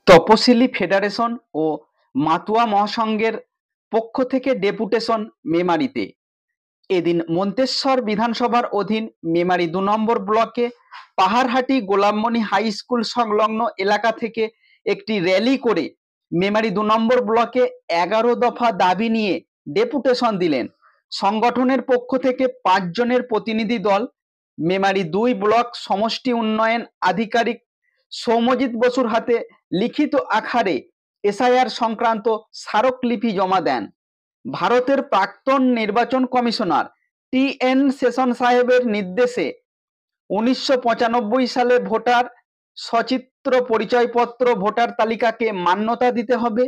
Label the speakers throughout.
Speaker 1: তপশিলি federation ও মাতুয়া মহাসংঘের পক্ষ থেকে deputation মেমারিতে। এদিন মন্তেশ্বর বিধানসভার অধীন মেমারি ২ নম্বর ব্লকে পাহাড়হাটি গোলামমণি হাই স্কুল সংলগ্ন এলাকা থেকে একটি র্যালি করে মেমারি ২ নম্বর ব্লকে ১১ দফা দাবি নিয়ে ডেপুটেশন দিলেন। সংগঠনের পক্ষ থেকে ৫ জনের প্রতিনিধি দল মেমারি ২ ব্লক সমষ্টি উন্নয়ন আধিকারিক সৌম্যজিৎ বসুর হাতে লিখিত আকারে এসআইআর সংক্রান্ত স্মারকলিপি জমা দেন। ভারতের প্রাক্তন নির্বাচন কমিশনার টি.এন. সেশন সাহেবের নির্দেশে ১৯৯৫ সালে ভোটার সচিত্র পরিচয়পত্র ভোটার তালিকাকে মান্যতা দিতে হবে।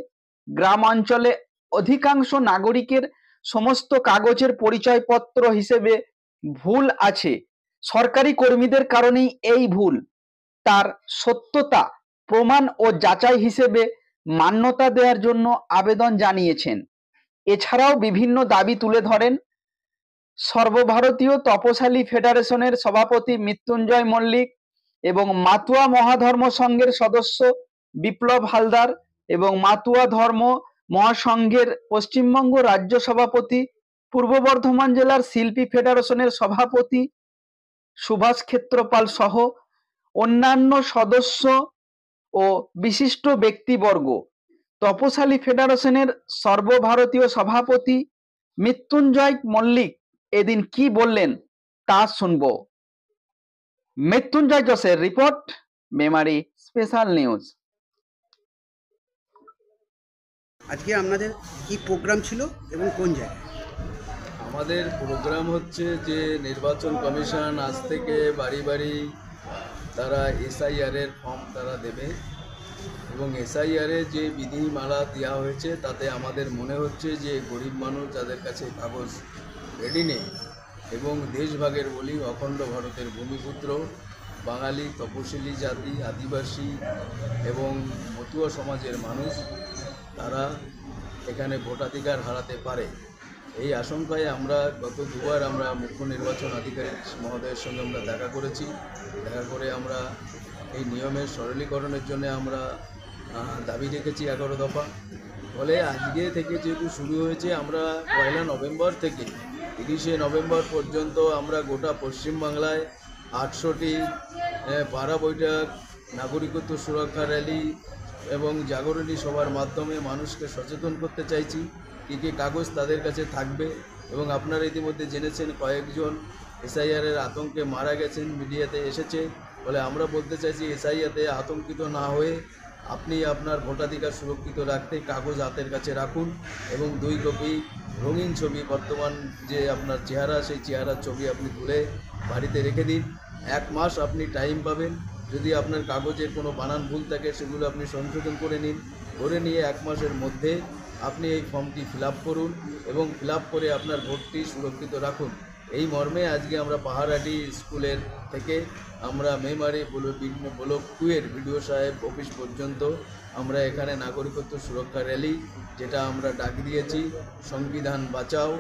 Speaker 1: গ্রাম অঞ্চলে অধিকাংশ নাগরিকের সমস্ত কাগজের পরিচয়পত্র হিসেবে ভুল আছে। সরকারি কর্মীদের কারণেই এই ভুল, তার সত্যতা প্রমাণ ও যাচাই হিসেবে মান্যতা দেওয়ার জন্য আবেদন জানিয়েছেন। এছাড়াও বিভিন্ন দাবি তুলে ধরেন। সর্বভারতীয় তপশালী ফেডারেশনের সভাপতি মৃত্যুঞ্জয় মল্লিক এবং মাতুয়া মহাধর্ম সংঘের সদস্য বিপ্লব হালদার এবং মাতুয়া ধর্ম মহাসংঘের পশ্চিমবঙ্গ রাজ্য সভাপতি, পূর্ব বর্ধমান জেলার শিল্পী ফেডারেশনের সভাপতি সুভাষ ক্ষেত্রপাল সহ অন্যান্য সদস্য ও বিশিষ্ট ব্যক্তিবর্গ। তপশালী ফেডারেশনের সর্বভারতীয় সভাপতি মৃত্যুঞ্জয় মল্লিক এদিন কি বললেন তা শুনব। মৃত্যুঞ্জয় জোসের রিপোর্ট, মেমারি স্পেশাল নিউজ।
Speaker 2: আজকে আপনাদের কি প্রোগ্রাম ছিল এবং কোন জায়গায়?
Speaker 3: আমাদের প্রোগ্রাম হচ্ছে যে নির্বাচন কমিশন আজ থেকে বাড়ি বাড়ি তারা এসআইআরের ফর্ম তারা দেবে এবং এসআইআরে যে বিধিমালা দেওয়া হয়েছে তাতে আমাদের মনে হচ্ছে যে গরিব মানুষ যাদের কাছে কাগজ রেডি নেই এবং দেশভাগের বলি অখণ্ড ভারতের ভূমিপুত্র বাঙালি তপশিলি জাতি আদিবাসী এবং মতুয়া সমাজের মানুষ তারা এখানে ভোটাধিকার হারাতে পারে, এই আশঙ্কায় আমরা গত দুবার আমরা মুখ্য নির্বাচন আধিকারিক মহোদয়ের সঙ্গে আমরা দেখা করেছি। দেখা করে আমরা এই নিয়মের সরলীকরণের জন্য আমরা দাবি রেখেছি 11 দফা। ফলে আজকে থেকে যেহেতু শুরু হয়েছে, আমরা 1 নভেম্বর থেকে 30শে নভেম্বর পর্যন্ত আমরা গোটা পশ্চিমবাংলায় 800টি পাড়া বৈঠক, নাগরিকত্ব সুরক্ষা র্যালি এবং জাগরণী সভার মাধ্যমে মানুষকে সচেতন করতে চাইছি কী কী কাগজ তাদের কাছে থাকবে। এবং আপনারা ইতিমধ্যে জেনেছেন কয়েকজন এসআইআরের আতঙ্কে মারা গেছেন, মিডিয়াতে এসেছে। ফলে আমরা বলতে চাইছি এসআইআরতে আতঙ্কিত না হয়ে আপনি আপনার ভোটাধিকার সুরক্ষিত রাখতে কাগজ হাতের কাছে রাখুন এবং 2 কপি রঙিন ছবি, বর্তমান যে আপনার চেহারা সেই চেহারার ছবি আপনি তুলে বাড়িতে রেখে দিন। 1 মাস আপনি টাইম পাবেন। যদি আপনার কাগজের কোনো বানান ভুল থাকে সেগুলো আপনি সংশোধন করে নিন, করে নিয়ে 1 মাসের মধ্যে আপনি এই ফর্মটি ফিল আপ করুন এবং ফিল আপ করে আপনার ভোটটি সুরক্ষিত রাখুন। এই মর্মে আজকে আমরা পাহাড়হাটি স্কুলের থেকে আমরা মেমারি ব্লক 2 এর বিডিও সাহেব অফিস পর্যন্ত আমরা এখানে নাগরিকত্ব সুরক্ষা র্যালি, যেটা আমরা ডাক দিয়েছি সংবিধান বাঁচাও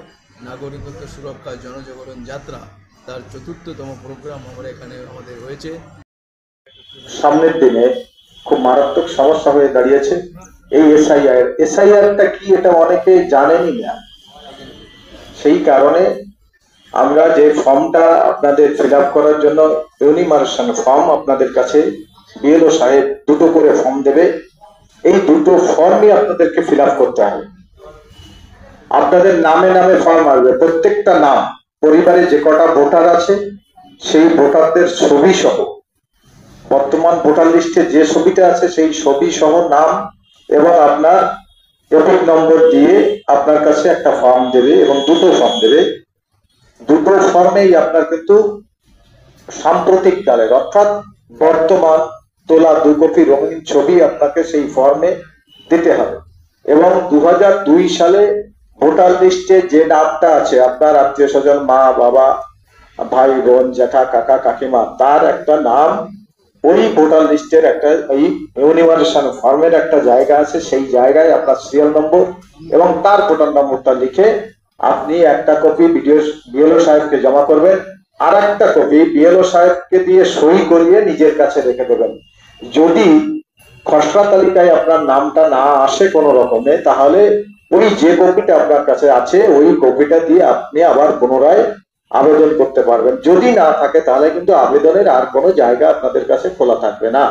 Speaker 3: নাগরিকত্ব সুরক্ষা জনজাগরণ যাত্রা, তার 4র্থতম প্রোগ্রাম আমরা এখানে আমাদের হয়েছে।
Speaker 4: সামনের দিনে খুব মারাত্মক সমস্যা হয়ে দাঁড়িয়েছে এই এসআইআরটা কি এটা অনেকে জানেনই না। সেই কারণে আমরা যে ফর্মটা আপনাদের ফিল আপ করার জন্য ইউনিমার্শন ফর্ম আপনাদের কাছে বিএলও সাহেব 2টো করে ফর্ম দেবে, এই 2টো ফর্মই আপনাদেরকে ফিল আপ করতে হবে। আপনাদের নামে নামে ফর্ম আসবে, প্রত্যেকটা নাম, পরিবারে যে কটা ভোটার আছে সেই ভোটারদের ছবি সহ, বর্তমান ভোটার লিস্টে যে ছবিটা আছে সেই ছবি সহ নাম এবং আপনার এপিক নম্বর দিয়ে আপনার কাছে একটা ফর্ম দেবে এবং 2টো ফর্ম দেবে। 2টো ফর্মেই আপনার কিন্তু সাম্প্রতিক কালের অর্থাৎ বর্তমান তোলা 2 কপি রঙিন ছবি আপনাকে সেই ফর্মে দিতে হবে এবং 2002 সালে ভোটার লিস্টে যে নামটা আছে আপনার আত্মীয় স্বজন, মা বাবা, ভাই বোন, জ্যাঠা, কাকা, কাকিমা, তার একটা নাম ওই ভোটার লিস্টের একটা এই ইউনিভার্সাল ফর্মের একটা জায়গা আছে, সেই জায়গায় আপনার সিরিয়াল নম্বর এবং তার ভোটার নম্বরটা লিখে আপনি একটা কপি বিএলও সাহেবকে জমা করবেন, আর একটা কপি বিএলও সাহেবকে দিয়ে সই করিয়ে নিজের কাছে রেখে দেবেন। যদি খসড়া তালিকায় আপনার নামটা না আসে কোনো রকমে, তাহলে ওই যে কপিটা আপনার কাছে আছে ওই কপিটা দিয়ে আপনি আবার পুনরায় আবেদন করতে পারবেন। যদি না থাকে তাহলে কিন্তু আবেদনের আর কোনো জায়গা আপনাদের কাছে খোলা থাকবে না।